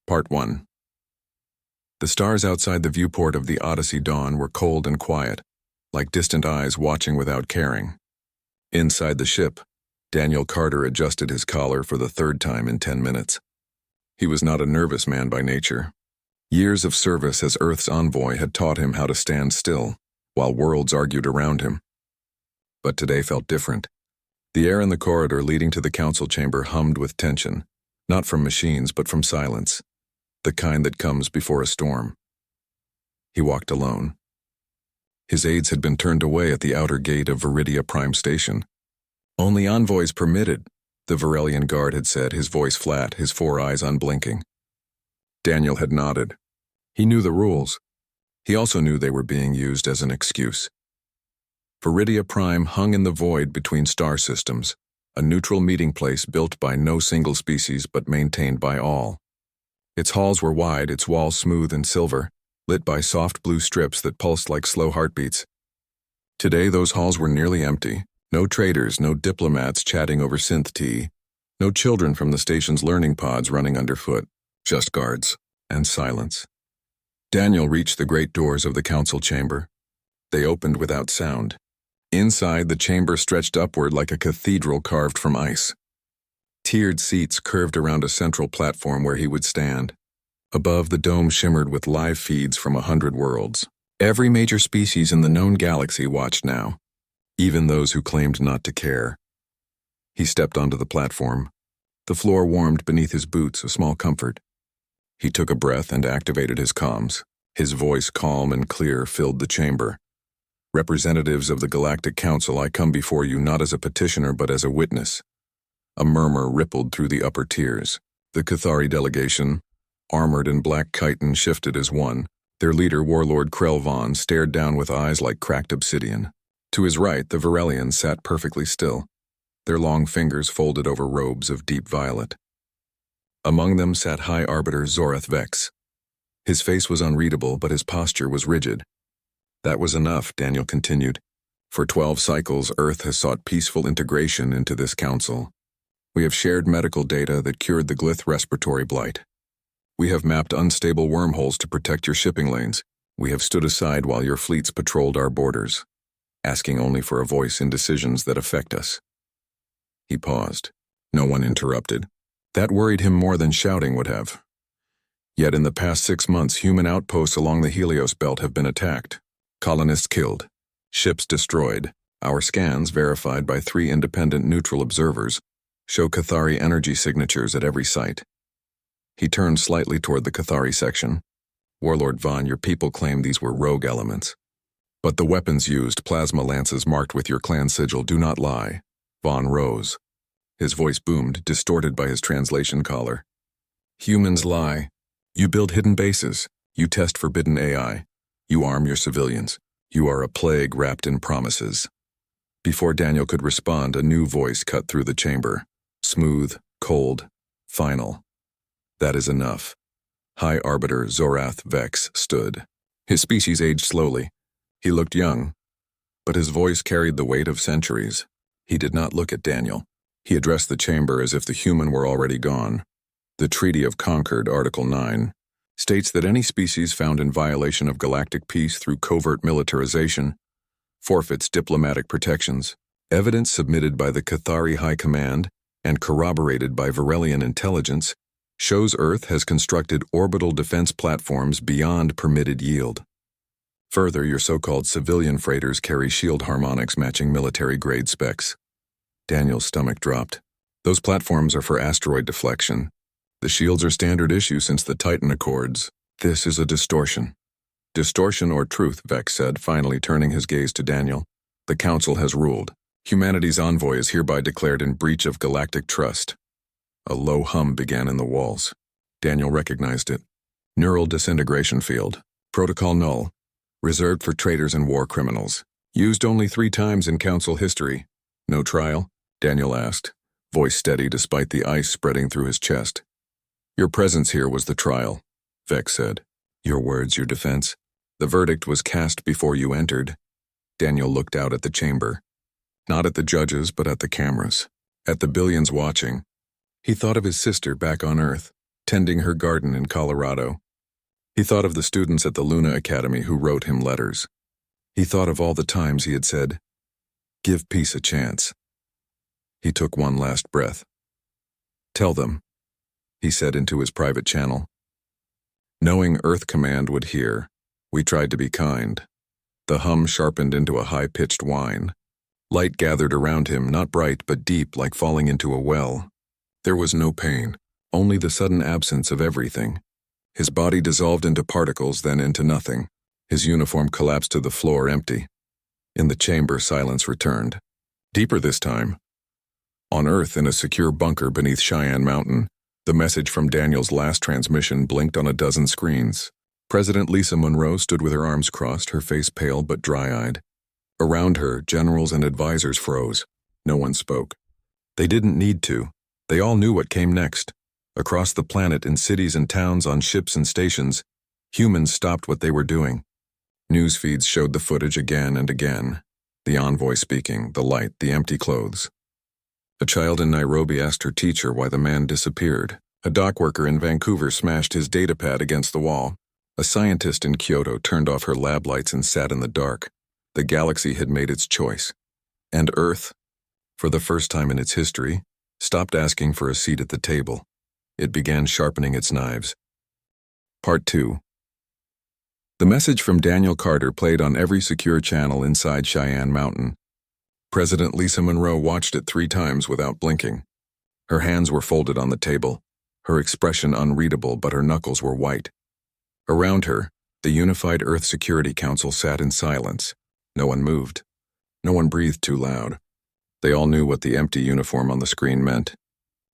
Part 1. The stars outside the viewport of the Odyssey Dawn were cold and quiet, like distant eyes watching without caring. Inside the ship, Daniel Carter adjusted his collar for the third time in 10 minutes. He was not a nervous man by nature. Years of service as Earth's envoy had taught him how to stand still, while worlds argued around him. But today felt different. The air in the corridor leading to the council chamber hummed with tension, not from machines but from silence, the kind that comes before a storm. He walked alone. His aides had been turned away at the outer gate of Viridia Prime Station. Only envoys permitted, the Varelian guard had said, his voice flat, his 4 eyes unblinking. Daniel had nodded. He knew the rules. He also knew they were being used as an excuse. Viridia Prime hung in the void between star systems, a neutral meeting place built by no single species but maintained by all. Its halls were wide, its walls smooth and silver, lit by soft blue strips that pulsed like slow heartbeats. Today those halls were nearly empty. No traders, no diplomats chatting over synth tea, no children from the station's learning pods running underfoot, just guards and silence. Daniel reached the great doors of the council chamber. They opened without sound. Inside, the chamber stretched upward like a cathedral carved from ice. Tiered seats curved around a central platform where he would stand. Above, the dome shimmered with live feeds from 100 worlds. Every major species in the known galaxy watched now, even those who claimed not to care. He stepped onto the platform. The floor warmed beneath his boots, a small comfort. He took a breath and activated his comms. His voice, calm and clear, filled the chamber. Representatives of the Galactic Council, I come before you not as a petitioner but as a witness. A murmur rippled through the upper tiers. The Cathari delegation, armored in black chitin, shifted as one. Their leader, Warlord Krell Vaughn, stared down with eyes like cracked obsidian. To his right, the Varelians sat perfectly still, their long fingers folded over robes of deep violet. Among them sat High Arbiter Zorath Vex. His face was unreadable, but his posture was rigid. That was enough, Daniel continued. For 12 cycles, Earth has sought peaceful integration into this council. We have shared medical data that cured the Glyth respiratory blight. We have mapped unstable wormholes to protect your shipping lanes. We have stood aside while your fleets patrolled our borders, asking only for a voice in decisions that affect us. He paused. No one interrupted. That worried him more than shouting would have. Yet in the past 6 months, human outposts along the Helios belt have been attacked. Colonists killed. Ships destroyed. Our scans, verified by 3 independent neutral observers, show Cathari energy signatures at every site. He turned slightly toward the Cathari section. Warlord Vaughn, your people claim these were rogue elements. But the weapons used, plasma lances marked with your clan sigil, do not lie. Vaughn rose. His voice boomed, distorted by his translation collar. Humans lie. You build hidden bases. You test forbidden AI. You arm your civilians. You are a plague wrapped in promises. Before Daniel could respond, a new voice cut through the chamber. Smooth, cold, final. That is enough. High Arbiter Zorath Vex stood. His species aged slowly. He looked young, but his voice carried the weight of centuries. He did not look at Daniel. He addressed the chamber as if the human were already gone. The Treaty of Concord, Article 9, states that any species found in violation of galactic peace through covert militarization forfeits diplomatic protections. Evidence submitted by the Cathari High Command and corroborated by Varelian intelligence shows Earth has constructed orbital defense platforms beyond permitted yield. Further, your so-called civilian freighters carry shield harmonics matching military-grade specs. Daniel's stomach dropped. Those platforms are for asteroid deflection. The shields are standard issue since the Titan Accords. This is a distortion. Distortion or truth, Vex said, finally turning his gaze to Daniel. The Council has ruled. Humanity's envoy is hereby declared in breach of galactic trust. A low hum began in the walls. Daniel recognized it. Neural disintegration field. Protocol null. Reserved for traitors and war criminals. Used only 3 times in Council history. No trial? Daniel asked, voice steady despite the ice spreading through his chest. Your presence here was the trial, Vex said. Your words, your defense. The verdict was cast before you entered. Daniel looked out at the chamber. Not at the judges, but at the cameras. At the billions watching. He thought of his sister back on Earth, tending her garden in Colorado. He thought of the students at the Luna Academy who wrote him letters. He thought of all the times he had said, "Give peace a chance." He took one last breath. "Tell them," he said into his private channel. Knowing Earth Command would hear, we tried to be kind. The hum sharpened into a high-pitched whine. Light gathered around him, not bright but deep, like falling into a well. There was no pain, only the sudden absence of everything. His body dissolved into particles, then into nothing. His uniform collapsed to the floor, empty. In the chamber, silence returned. Deeper this time. On Earth, in a secure bunker beneath Cheyenne Mountain, the message from Daniel's last transmission blinked on a dozen screens. President Lisa Monroe stood with her arms crossed, her face pale but dry-eyed. Around her, generals and advisors froze. No one spoke. They didn't need to. They all knew what came next. Across the planet, in cities and towns, on ships and stations, humans stopped what they were doing. News feeds showed the footage again and again. The envoy speaking, the light, the empty clothes. A child in Nairobi asked her teacher why the man disappeared. A dock worker in Vancouver smashed his datapad against the wall. A scientist in Kyoto turned off her lab lights and sat in the dark. The galaxy had made its choice. And Earth, for the first time in its history, stopped asking for a seat at the table. It began sharpening its knives. Part 2. The message from Daniel Carter played on every secure channel inside Cheyenne Mountain. President Lisa Monroe watched it 3 times without blinking. Her hands were folded on the table, her expression unreadable, but her knuckles were white. Around her, the Unified Earth Security Council sat in silence. No one moved. No one breathed too loud. They all knew what the empty uniform on the screen meant.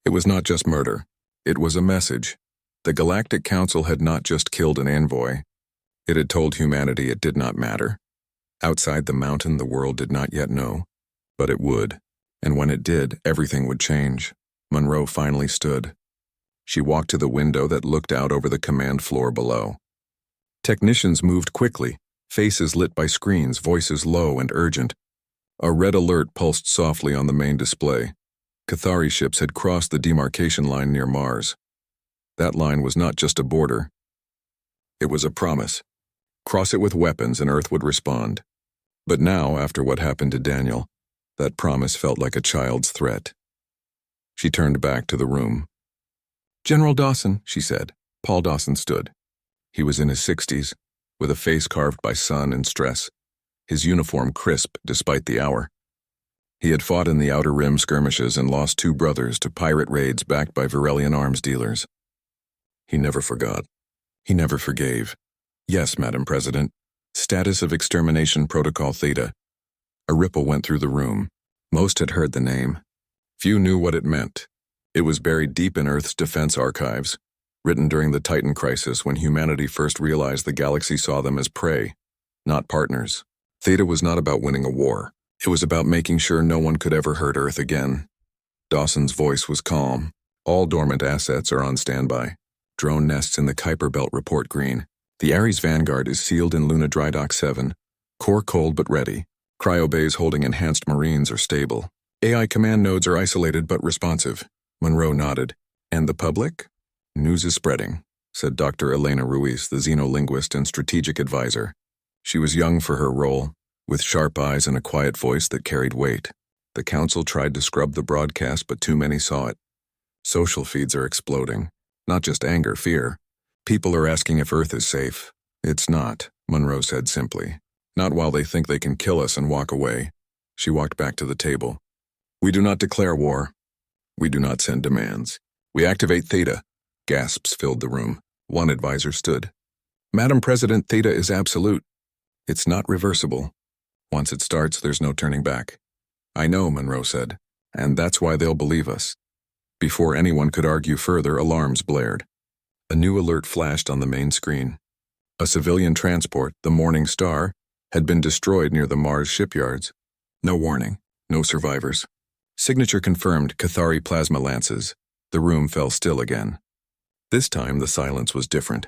It was not just murder. It was a message. The Galactic Council had not just killed an envoy. It had told humanity it did not matter. Outside the mountain, the world did not yet know. But it would. And when it did, everything would change. Monroe finally stood. She walked to the window that looked out over the command floor below. Technicians moved quickly, faces lit by screens, voices low and urgent. A red alert pulsed softly on the main display. Cathari ships had crossed the demarcation line near Mars. That line was not just a border. It was a promise. Cross it with weapons and Earth would respond. But now, after what happened to Daniel, that promise felt like a child's threat. She turned back to the room. "General Dawson," she said. Paul Dawson stood. He was in his 60s, with a face carved by sun and stress, his uniform crisp despite the hour. He had fought in the Outer Rim skirmishes and lost 2 brothers to pirate raids backed by Virelian arms dealers. He never forgot. He never forgave. "Yes, Madam President. Status of Extermination Protocol Theta." A ripple went through the room. Most had heard the name. Few knew what it meant. It was buried deep in Earth's defense archives, written during the Titan crisis when humanity first realized the galaxy saw them as prey, not partners. Theta was not about winning a war. It was about making sure no one could ever hurt Earth again. Dawson's voice was calm. "All dormant assets are on standby. Drone nests in the Kuiper Belt report green. The Ares Vanguard is sealed in Luna Dry Dock 7. Core cold but ready. Cryobays holding enhanced marines are stable. AI command nodes are isolated but responsive." Monroe nodded. "And the public?" "News is spreading," said Dr. Elena Ruiz, the xenolinguist and strategic advisor. She was young for her role, with sharp eyes and a quiet voice that carried weight. The council tried to scrub the broadcast, but too many saw it. Social feeds are exploding. Not just anger, fear. People are asking if Earth is safe. "It's not," Monroe said simply. "Not while they think they can kill us and walk away." She walked back to the table. "We do not declare war. We do not send demands. We activate Theta." Gasps filled the room. One advisor stood. "Madam President, Theta is absolute. It's not reversible. Once it starts, there's no turning back." "I know," Monroe said, "and that's why they'll believe us." Before anyone could argue further, alarms blared. A new alert flashed on the main screen. A civilian transport, the Morning Star, had been destroyed near the Mars shipyards. No warning, no survivors. Signature confirmed, Cathari plasma lances. The room fell still again. This time the silence was different.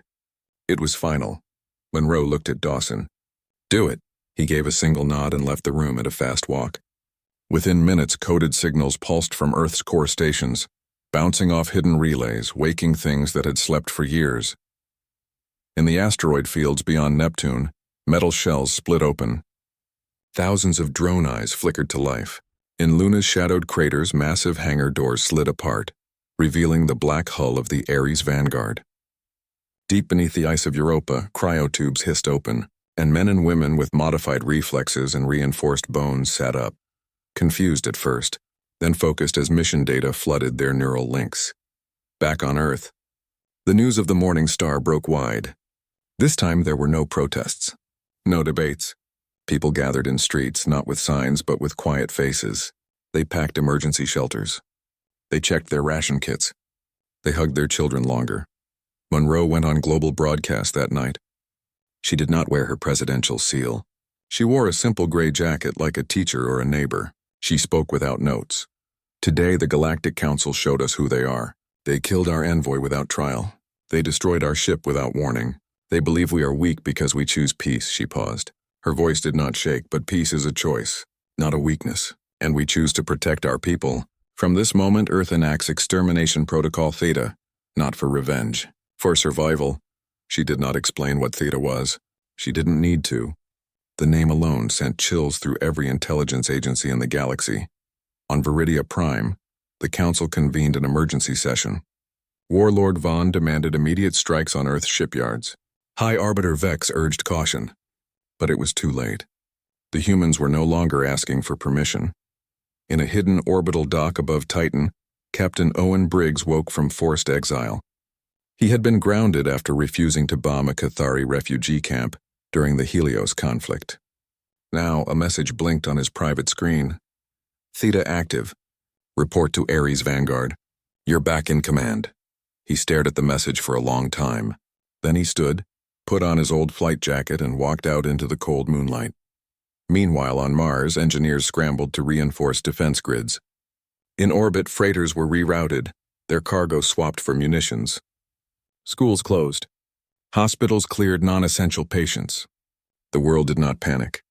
It was final. Monroe looked at Dawson. "Do it." He gave a single nod and left the room at a fast walk. Within minutes, coded signals pulsed from Earth's core stations. bouncing off hidden relays, waking things that had slept for years. In the asteroid fields beyond Neptune, metal shells split open. Thousands of drone eyes flickered to life. In Luna's shadowed craters, massive hangar doors slid apart, revealing the black hull of the Ares Vanguard. Deep beneath the ice of Europa, cryotubes hissed open, and men and women with modified reflexes and reinforced bones sat up, confused at first, then focused as mission data flooded their neural links. Back on Earth, the news of the morning star broke wide. This time there were no protests, no debates. People gathered in streets, not with signs but with quiet faces. They packed emergency shelters. They checked their ration kits. They hugged their children longer. Monroe went on global broadcast that night. She did not wear her presidential seal. She wore a simple gray jacket like a teacher or a neighbor. She spoke without notes. Today the Galactic Council showed us who they are. They killed our envoy without trial. They destroyed our ship without warning. They believe we are weak because we choose peace, she paused. Her voice did not shake, but peace is a choice, not a weakness. And we choose to protect our people. From this moment, Earth enacts Extermination Protocol Theta, not for revenge, for survival. She did not explain what Theta was. She didn't need to. The name alone sent chills through every intelligence agency in the galaxy. On Viridia Prime, the Council convened an emergency session. Warlord Vaughn demanded immediate strikes on Earth shipyards. High Arbiter Vex urged caution. But it was too late. The humans were no longer asking for permission. In a hidden orbital dock above Titan, Captain Owen Briggs woke from forced exile. He had been grounded after refusing to bomb a Cathari refugee camp during the Helios conflict. Now, a message blinked on his private screen. Theta active. Report to Ares Vanguard. You're back in command. He stared at the message for a long time. Then he stood, put on his old flight jacket, and walked out into the cold moonlight. Meanwhile, on Mars, engineers scrambled to reinforce defense grids. In orbit, freighters were rerouted, their cargo swapped for munitions. Schools closed. Hospitals cleared non-essential patients. The world did not panic.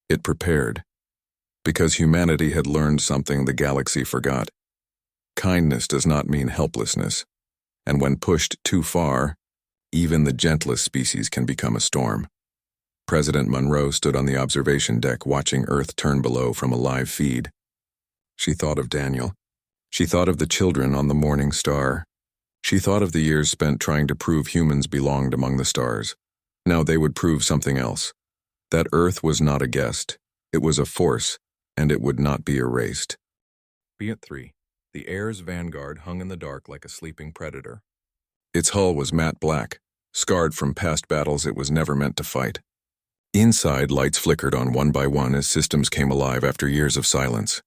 It prepared. Because humanity had learned something the galaxy forgot. Kindness does not mean helplessness, and when pushed too far, even the gentlest species can become a storm. President Monroe stood on the observation deck watching Earth turn below from a live feed. She thought of Daniel. She thought of the children on the morning star. She thought of the years spent trying to prove humans belonged among the stars. Now they would prove something else. That Earth was not a guest. It was a force, and it would not be erased. Be 3. The Ares Vanguard hung in the dark like a sleeping predator. Its hull was matte black, scarred from past battles it was never meant to fight. Inside, lights flickered on one by one as systems came alive after years of silence.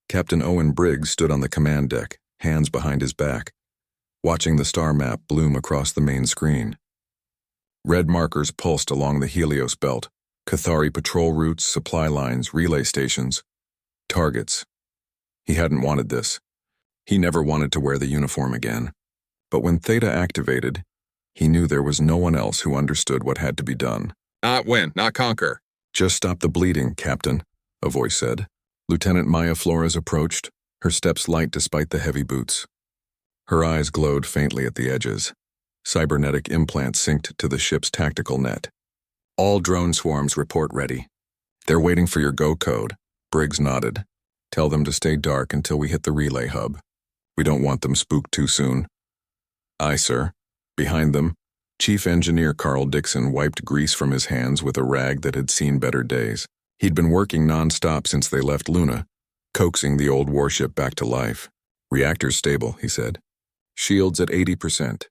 Captain Owen Briggs stood on the command deck, hands behind his back, watching the star map bloom across the main screen. Red markers pulsed along the Helios belt, Cathari patrol routes, supply lines, relay stations, targets. He hadn't wanted this. He never wanted to wear the uniform again. But when Theta activated, he knew there was no one else who understood what had to be done. Not win, not conquer. Just stop the bleeding, Captain, a voice said. Lieutenant Maya Flores approached, her steps light despite the heavy boots. Her eyes glowed faintly at the edges. Cybernetic implants synced to the ship's tactical net. All drone swarms report ready. They're waiting for your go code. Briggs nodded. Tell them to stay dark until we hit the relay hub. We don't want them spooked too soon. Aye, sir. Behind them, Chief Engineer Carl Dixon wiped grease from his hands with a rag that had seen better days. He'd been working non-stop since they left Luna, coaxing the old warship back to life. Reactors stable, he said. Shields at 80%.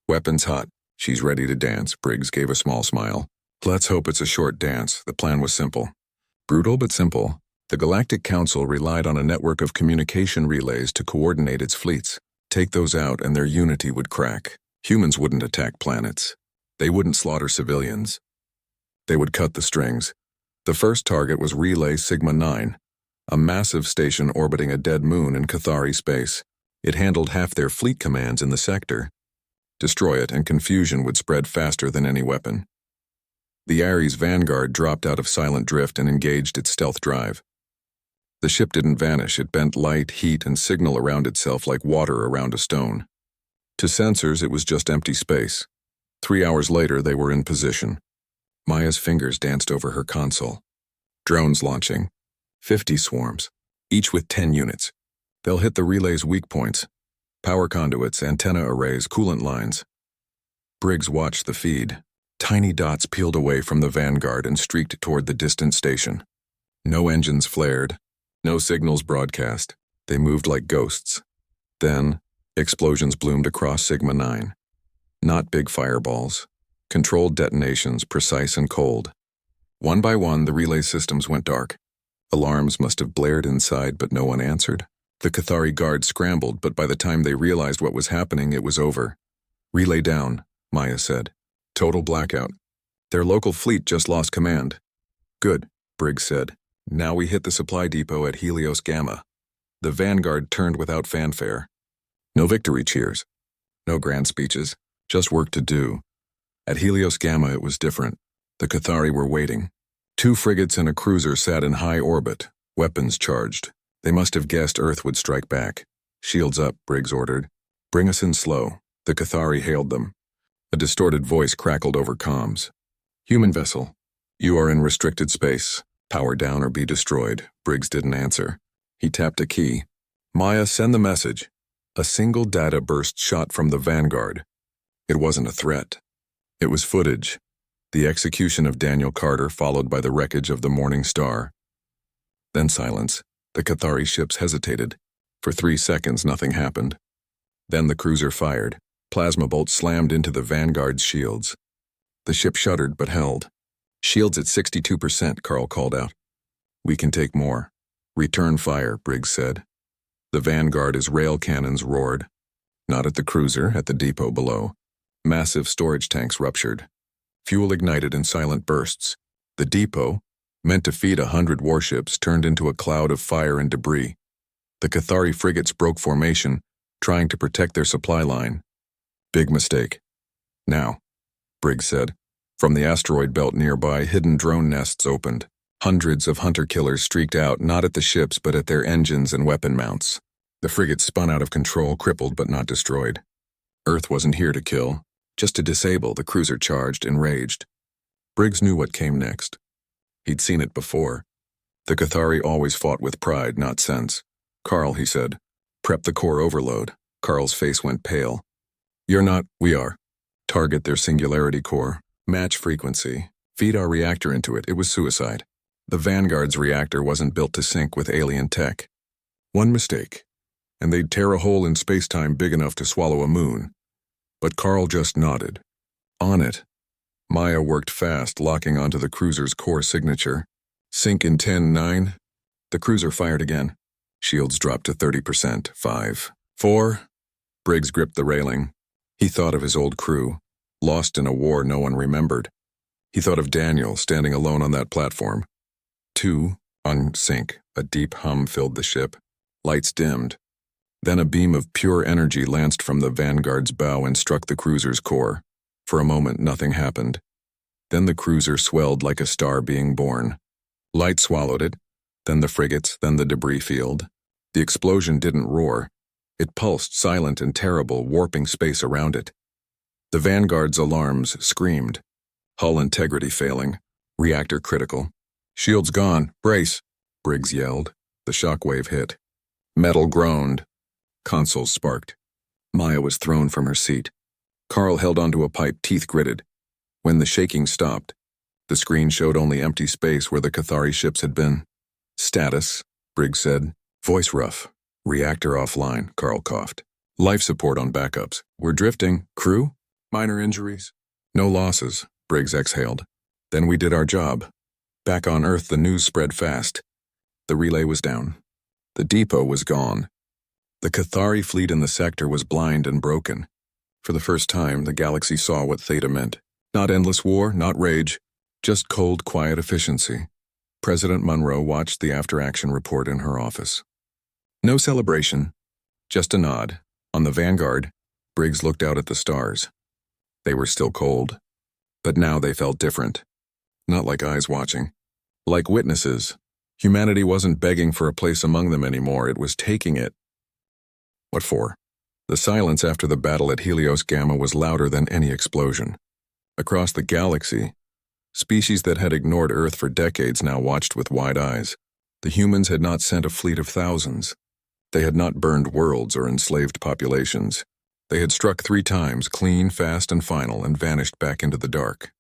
Weapons hot. She's ready to dance. Briggs gave a small smile. Let's hope it's a short dance. The plan was simple. Brutal but simple. The Galactic Council relied on a network of communication relays to coordinate its fleets. Take those out and their unity would crack. Humans wouldn't attack planets. They wouldn't slaughter civilians. They would cut the strings. The first target was Relay Sigma 9, a massive station orbiting a dead moon in Cathari space. It handled half their fleet commands in the sector. Destroy it and confusion would spread faster than any weapon. The Ares Vanguard dropped out of silent drift and engaged its stealth drive. The ship didn't vanish. It bent light, heat, and signal around itself like water around a stone. To sensors, it was just empty space. 3 hours later, they were in position. Maya's fingers danced over her console. Drones launching. 50 swarms, each with 10 units. They'll hit the relay's weak points. Power conduits, antenna arrays, coolant lines. Briggs watched the feed. Tiny dots peeled away from the vanguard and streaked toward the distant station. No engines flared. No signals broadcast. They moved like ghosts. Then, explosions bloomed across Sigma 9. Not big fireballs. Controlled detonations, precise and cold. One by one, the relay systems went dark. Alarms must have blared inside, but no one answered. The Cathari guards scrambled, but by the time they realized what was happening, it was over. Relay down, Maya said. Total blackout. Their local fleet just lost command. Good, Briggs said. Now we hit the supply depot at Helios Gamma. The vanguard turned without fanfare. No victory cheers. No grand speeches. Just work to do. At Helios Gamma it was different. The Cathari were waiting. 2 frigates and a cruiser sat in high orbit, weapons charged. They must have guessed Earth would strike back. Shields up, Briggs ordered. Bring us in slow. The Cathari hailed them. A distorted voice crackled over comms. Human vessel. You are in restricted space. Power down or be destroyed. Briggs didn't answer. He tapped a key. Maya, send the message. A single data burst shot from the vanguard. It wasn't a threat. It was footage. The execution of Daniel Carter followed by the wreckage of the Morning Star. Then silence. The Cathari ships hesitated. For 3 seconds, nothing happened. Then the cruiser fired. Plasma bolts slammed into the vanguard's shields. The ship shuddered but held. Shields at 62%, Carl called out. We can take more. Return fire, Briggs said. The vanguard's rail cannons roared. Not at the cruiser, at the depot below. Massive storage tanks ruptured. Fuel ignited in silent bursts. The depot, meant to feed 100 warships, turned into a cloud of fire and debris. The Cathari frigates broke formation, trying to protect their supply line. Big mistake. Now, Briggs said. From the asteroid belt nearby, hidden drone nests opened. Hundreds of hunter-killers streaked out, not at the ships but at their engines and weapon mounts. The frigates spun out of control, crippled but not destroyed. Earth wasn't here to kill, just to disable. The cruiser charged, enraged. Briggs knew what came next. He'd seen it before. The Cathari always fought with pride, not sense. Carl, he said, prep the core overload. Carl's face went pale. You're not, we are. Target their singularity core. Match frequency. Feed our reactor into it. It was suicide. The Vanguard's reactor wasn't built to sync with alien tech. One mistake, and they'd tear a hole in space-time big enough to swallow a moon. But Carl just nodded. On it. Maya worked fast, locking onto the cruiser's core signature. Sync in 10-9. The cruiser fired again. Shields dropped to 30%. 5, 4. Briggs gripped the railing. He thought of his old crew, lost in a war no one remembered. He thought of Daniel standing alone on that platform. 2, on sync. A deep hum filled the ship. Lights dimmed. Then a beam of pure energy lanced from the Vanguard's bow and struck the cruiser's core. For a moment, nothing happened. Then the cruiser swelled like a star being born. Light swallowed it, then the frigates, then the debris field. The explosion didn't roar. It pulsed, silent and terrible, warping space around it. The Vanguard's alarms screamed. Hull integrity failing. Reactor critical. Shields gone. Brace, Briggs yelled. The shockwave hit. Metal groaned. Consoles sparked. Maya was thrown from her seat. Carl held onto a pipe, teeth gritted. When the shaking stopped, the screen showed only empty space where the Cathari ships had been. Status, Briggs said. Voice rough. Reactor offline, Carl coughed. Life support on backups. We're drifting. Crew? Minor injuries? No losses, Briggs exhaled. Then we did our job. Back on Earth, the news spread fast. The relay was down. The depot was gone. The Cathari fleet in the sector was blind and broken. For the first time, the galaxy saw what Theta meant. Not endless war, not rage, just cold, quiet efficiency. President Monroe watched the after-action report in her office. No celebration, just a nod. On the Vanguard, Briggs looked out at the stars. They were still cold. But now they felt different. Not like eyes watching. Like witnesses. Humanity wasn't begging for a place among them anymore, it was taking it. What for? The silence after the battle at Helios Gamma was louder than any explosion. Across the galaxy, species that had ignored Earth for decades now watched with wide eyes. The humans had not sent a fleet of thousands. They had not burned worlds or enslaved populations. They had struck 3 times, clean, fast, and final, and vanished back into the dark.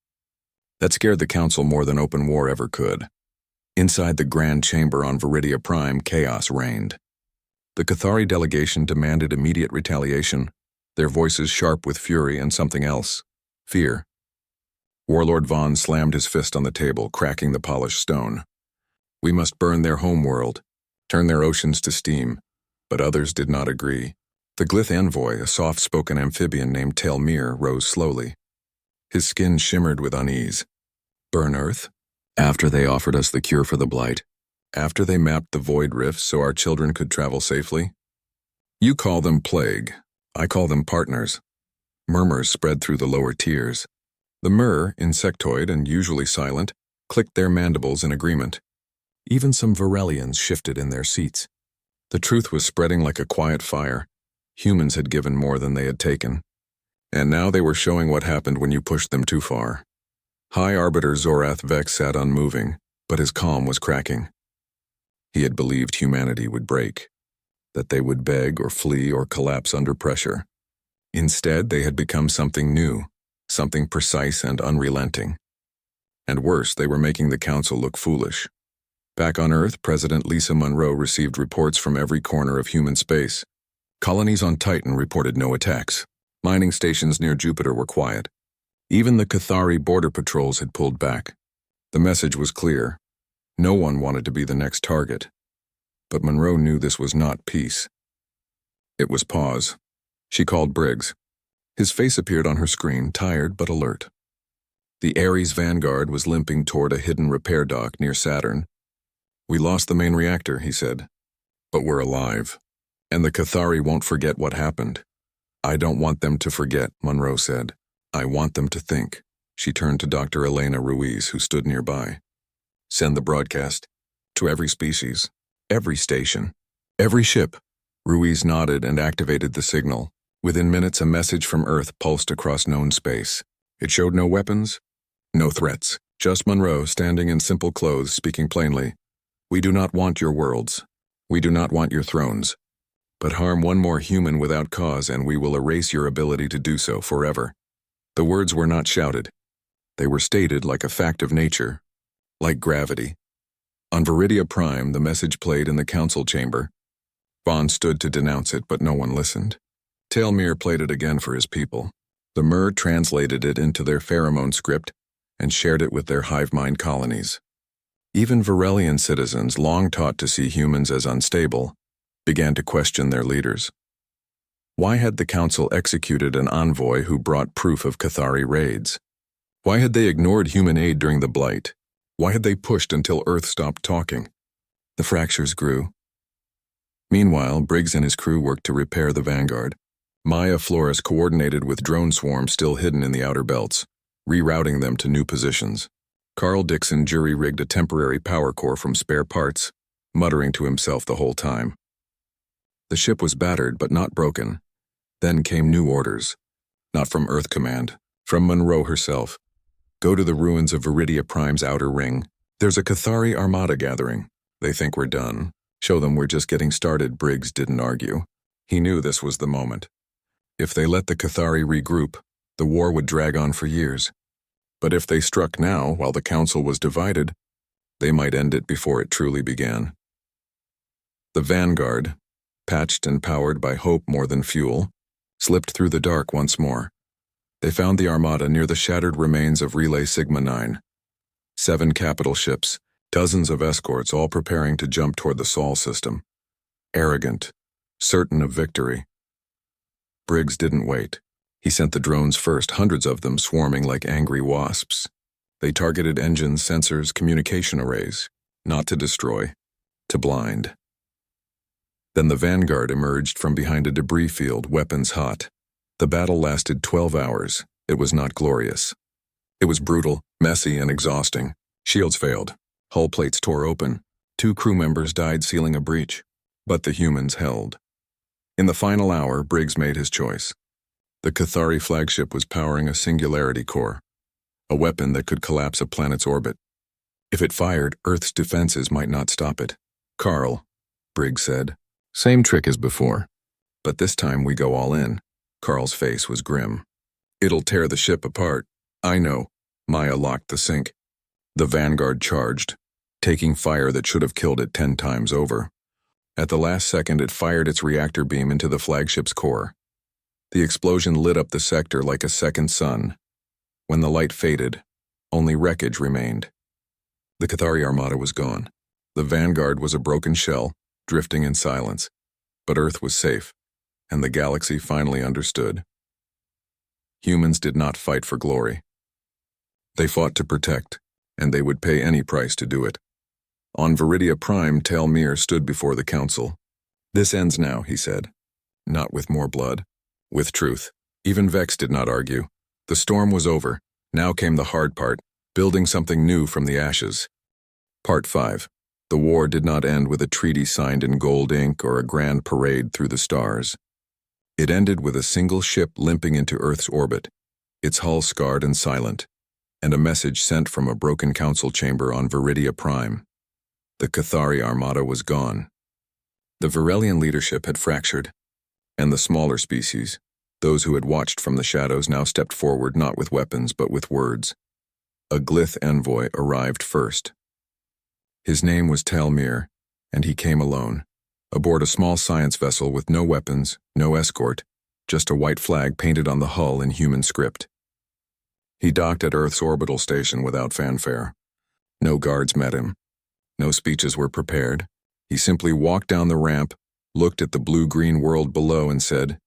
That scared the Council more than open war ever could. Inside the Grand Chamber on Viridia Prime, chaos reigned. The Cathari delegation demanded immediate retaliation, their voices sharp with fury and something else, fear. Warlord Vaughn slammed his fist on the table, cracking the polished stone. We must burn their homeworld, turn their oceans to steam. But others did not agree. The Glyth Envoy, a soft-spoken amphibian named Tailmir, rose slowly. His skin shimmered with unease. Burn Earth? After they offered us the cure for the blight? After they mapped the void rifts so our children could travel safely? You call them plague. I call them partners. Murmurs spread through the lower tiers. The Myrrh, insectoid and usually silent, clicked their mandibles in agreement. Even some Varelians shifted in their seats. The truth was spreading like a quiet fire. Humans had given more than they had taken. And now they were showing what happened when you pushed them too far. High Arbiter Zorath Vex sat unmoving, but his calm was cracking. He had believed humanity would break, that they would beg or flee or collapse under pressure. Instead, they had become something new, something precise and unrelenting. And worse, they were making the Council look foolish. Back on Earth, President Lisa Monroe received reports from every corner of human space. Colonies on Titan reported no attacks. Mining stations near Jupiter were quiet. Even the Cathari border patrols had pulled back. The message was clear. No one wanted to be the next target. But Monroe knew this was not peace. It was pause. She called Briggs. His face appeared on her screen, tired but alert. The Ares Vanguard was limping toward a hidden repair dock near Saturn. We lost the main reactor, he said. But we're alive. And the Cathari won't forget what happened. I don't want them to forget, Monroe said. I want them to think. She turned to Dr. Elena Ruiz, who stood nearby. Send the broadcast. To every species. Every station. Every ship. Ruiz nodded and activated the signal. Within minutes, a message from Earth pulsed across known space. It showed no weapons, no threats. Just Monroe, standing in simple clothes, speaking plainly. We do not want your worlds. We do not want your thrones. But harm one more human without cause and we will erase your ability to do so forever. The words were not shouted. They were stated like a fact of nature, like gravity. On Viridia Prime, the message played in the council chamber. Vaughn stood to denounce it, but no one listened. Tailmir played it again for his people. The Myrrh translated it into their pheromone script and shared it with their hive mind colonies. Even Varelian citizens, long taught to see humans as unstable, began to question their leaders. Why had the council executed an envoy who brought proof of Cathari raids? Why had they ignored human aid during the Blight? Why had they pushed until Earth stopped talking? The fractures grew. Meanwhile, Briggs and his crew worked to repair the Vanguard. Maya Flores coordinated with drone swarms still hidden in the outer belts, rerouting them to new positions. Carl Dixon jury-rigged a temporary power core from spare parts, muttering to himself the whole time. The ship was battered but not broken. Then came new orders. Not from Earth Command, from Monroe herself. Go to the ruins of Viridia Prime's outer ring. There's a Cathari armada gathering. They think we're done. Show them we're just getting started. Briggs didn't argue. He knew this was the moment. If they let the Cathari regroup, the war would drag on for years. But if they struck now, while the council was divided, they might end it before it truly began. The Vanguard, patched and powered by hope more than fuel, slipped through the dark once more. They found the armada near the shattered remains of Relay Sigma 9. 7 capital ships, dozens of escorts, all preparing to jump toward the Sol system. Arrogant, certain of victory. Briggs didn't wait. He sent the drones first, hundreds of them swarming like angry wasps. They targeted engines, sensors, communication arrays, not to destroy, to blind. Then the Vanguard emerged from behind a debris field, weapons hot. The battle lasted 12 hours. It was not glorious. It was brutal, messy, and exhausting. Shields failed. Hull plates tore open. 2 crew members died sealing a breach, but the humans held. In the final hour, Briggs made his choice. The Cathari flagship was powering a singularity core, a weapon that could collapse a planet's orbit. If it fired, Earth's defenses might not stop it. "Carl," Briggs said, "same trick as before, but this time we go all in." Carl's face was grim. "It'll tear the ship apart." "I know." Maya locked the sync. The Vanguard charged, taking fire that should have killed it 10 times over. At the last second, it fired its reactor beam into the flagship's core. The explosion lit up the sector like a second sun. When the light faded, only wreckage remained. The Cathari armada was gone. The Vanguard was a broken shell, drifting in silence. But Earth was safe, and the galaxy finally understood. Humans did not fight for glory. They fought to protect, and they would pay any price to do it. On Viridia Prime, Talmir stood before the council. "This ends now," he said. "Not with more blood. With truth." Even Vex did not argue. The storm was over. Now came the hard part, building something new from the ashes. Part 5. The war did not end with a treaty signed in gold ink or a grand parade through the stars. It ended with a single ship limping into Earth's orbit, its hull scarred and silent, and a message sent from a broken council chamber on Viridia Prime. The Cathari armada was gone. The Virelian leadership had fractured, and the smaller species, those who had watched from the shadows, now stepped forward not with weapons but with words. A Glyth envoy arrived first. His name was Talmir, and he came alone, aboard a small science vessel with no weapons, no escort, just a white flag painted on the hull in human script. He docked at Earth's orbital station without fanfare. No guards met him. No speeches were prepared. He simply walked down the ramp, looked at the blue-green world below, and said,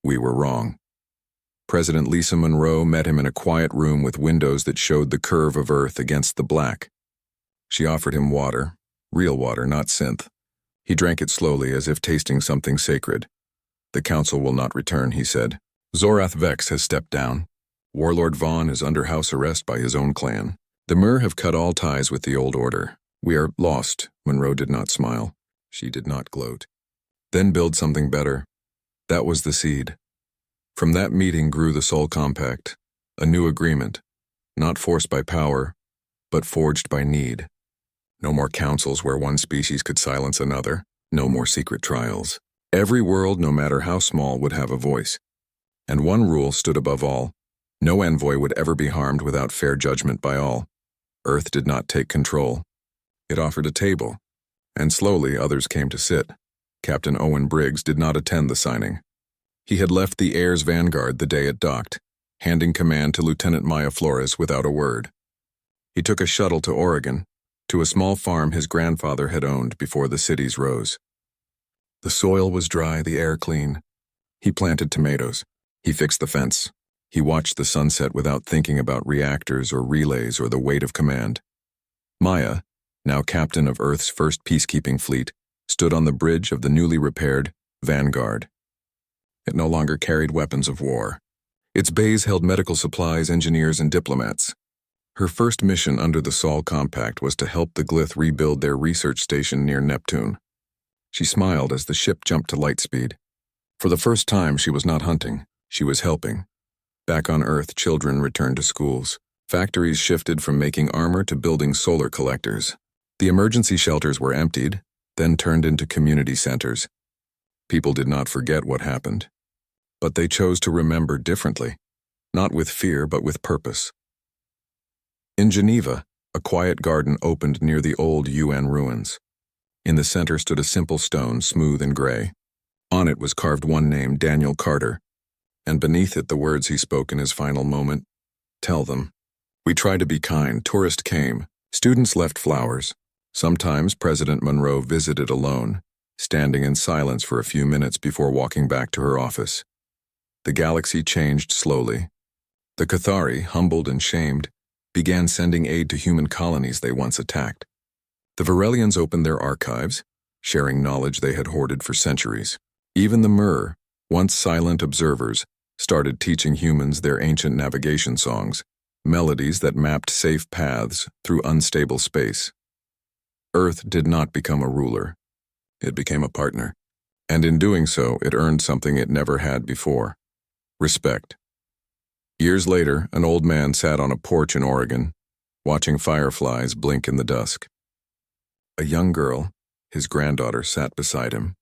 "We were wrong." President Lisa Monroe met him in a quiet room with windows that showed the curve of Earth against the black. She offered him water, real water, not synth. He drank it slowly, as if tasting something sacred. "The council will not return," he said. "Zorath Vex has stepped down. Warlord Vaughn is under house arrest by his own clan. The Mer have cut all ties with the old order. We are lost." Monroe did not smile. She did not gloat. "Then build something better." That was the seed. From that meeting grew the Soul Compact, a new agreement, not forced by power, but forged by need. No more councils where one species could silence another. No more secret trials. Every world, no matter how small, would have a voice. And one rule stood above all. No envoy would ever be harmed without fair judgment by all. Earth did not take control. It offered a table, and slowly others came to sit. Captain Owen Briggs did not attend the signing. He had left the Air's Vanguard the day it docked, handing command to Lieutenant Maya Flores without a word. He took a shuttle to Oregon, to a small farm his grandfather had owned before the cities rose. The soil was dry, the air clean. He planted tomatoes. He fixed the fence. He watched the sunset without thinking about reactors or relays or the weight of command. Maya, now captain of Earth's first peacekeeping fleet, stood on the bridge of the newly repaired Vanguard. It no longer carried weapons of war. Its bays held medical supplies, engineers, and diplomats. Her first mission under the Sol Compact was to help the Glyth rebuild their research station near Neptune. She smiled as the ship jumped to light speed. For the first time, she was not hunting. She was helping. Back on Earth, children returned to schools. Factories shifted from making armor to building solar collectors. The emergency shelters were emptied, then turned into community centers. People did not forget what happened. But they chose to remember differently, not with fear but with purpose. In Geneva, a quiet garden opened near the old UN ruins. In the center stood a simple stone, smooth and gray. On it was carved one name, Daniel Carter, and beneath it the words he spoke in his final moment. "Tell them. We tried to be kind. Tourists came. Students left flowers. Sometimes President Monroe visited alone, standing in silence for a few minutes before walking back to her office. The galaxy changed slowly. The Cathari, humbled and shamed, began sending aid to human colonies they once attacked. The Virelians opened their archives, sharing knowledge they had hoarded for centuries. Even the Mer, once silent observers, started teaching humans their ancient navigation songs, melodies that mapped safe paths through unstable space. Earth did not become a ruler. It became a partner. And in doing so, it earned something it never had before: respect. Years later, an old man sat on a porch in Oregon, watching fireflies blink in the dusk. A young girl, his granddaughter, sat beside him,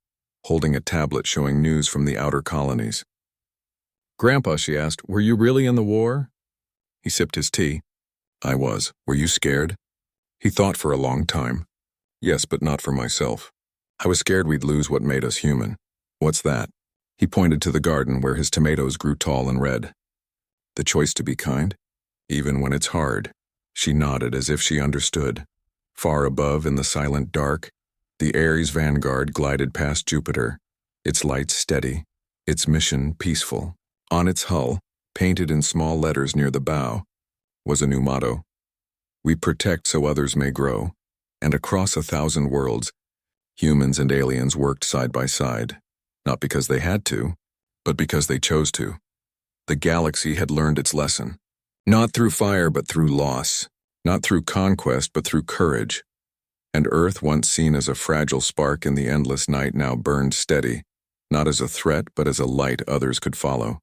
holding a tablet showing news from the outer colonies. "Grandpa," she asked, "were you really in the war?" He sipped his tea. "I was. Were you scared?" He thought for a long time. "Yes, but not for myself. I was scared we'd lose what made us human." "What's that?" He pointed to the garden where his tomatoes grew tall and red. "The choice to be kind, even when it's hard." She nodded as if she understood. Far above in the silent dark, the Ares vanguard glided past Jupiter, its lights steady, its mission peaceful. On its hull, painted in small letters near the bow, was a new motto: "We protect so others may grow." And across 1,000 worlds, humans and aliens worked side by side, not because they had to, but because they chose to. The galaxy had learned its lesson. Not through fire, but through loss. Not through conquest, but through courage. And Earth, once seen as a fragile spark in the endless night, now burned steady, not as a threat, but as a light others could follow.